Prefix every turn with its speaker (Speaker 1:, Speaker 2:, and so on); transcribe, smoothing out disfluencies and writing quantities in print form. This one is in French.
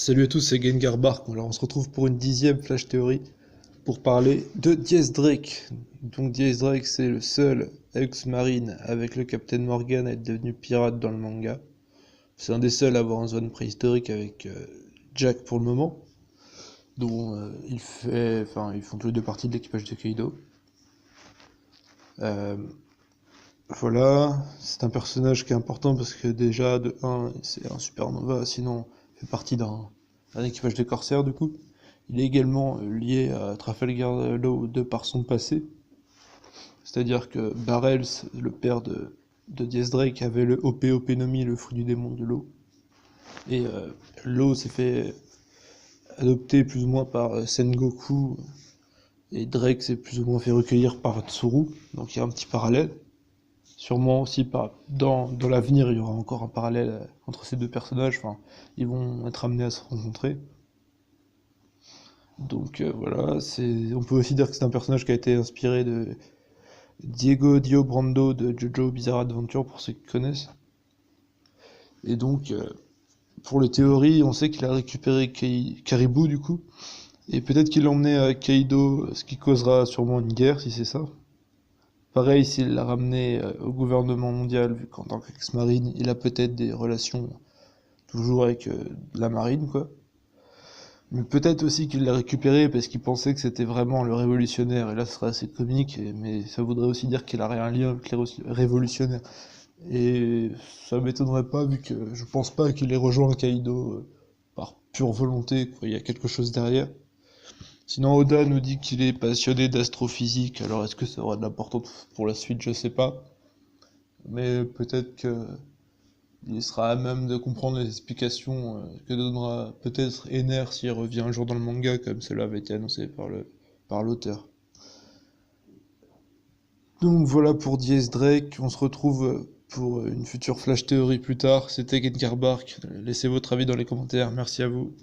Speaker 1: Salut à tous, c'est Gengar Bark. Alors on se retrouve pour une 10e Flash Theory pour parler de Diez Drake. Donc Diez Drake, c'est le seul ex-marine avec le Captain Morgan à être devenu pirate dans le manga. C'est un des seuls à avoir un zone préhistorique avec Jack pour le moment, dont ils font tous les deux partie de l'équipage de Kaido. Euh, voilà, c'est un personnage qui est important parce que déjà de 1, c'est un supernova, sinon il fait partie d'un équipage de corsaires du coup. Il est également lié à Trafalgar Law de par son passé, c'est-à-dire que Barrels, le père de Diez Drake, avait le Opénomi, le fruit du démon de l'eau, et l'eau s'est fait adopter plus ou moins par Sengoku, et Drake s'est plus ou moins fait recueillir par Tsuru, donc il y a un petit parallèle. Sûrement aussi dans l'avenir, il y aura encore un parallèle entre ces deux personnages, enfin, ils vont être amenés à se rencontrer. Donc voilà, on peut aussi dire que c'est un personnage qui a été inspiré de Diego Dio Brando de JoJo Bizarre Adventure, pour ceux qui connaissent. Et donc, pour les théories, on sait qu'il a récupéré Caribou du coup, et peut-être qu'il l'a emmené à Kaido, ce qui causera sûrement une guerre si c'est ça. Pareil, s'il l'a ramené au gouvernement mondial, vu qu'en tant qu'ex-marine, il a peut-être des relations toujours avec la marine, quoi. Mais peut-être aussi qu'il l'a récupéré parce qu'il pensait que c'était vraiment le révolutionnaire, et là ce serait assez comique, mais ça voudrait aussi dire qu'il aurait un lien avec les révolutionnaires. Et ça m'étonnerait pas, vu que je pense pas qu'il ait rejoint Kaido par pure volonté, quoi. Il y a quelque chose derrière. Sinon, Oda nous dit qu'il est passionné d'astrophysique, alors est-ce que ça aura de l'importance pour la suite, je sais pas. Mais peut-être que il sera à même de comprendre les explications que donnera peut-être Ener s'il revient un jour dans le manga, comme cela avait été annoncé par l'auteur. Donc voilà pour Diez Drake, on se retrouve pour une future Flash Theory plus tard. C'était Gengar Bark, laissez votre avis dans les commentaires, merci à vous.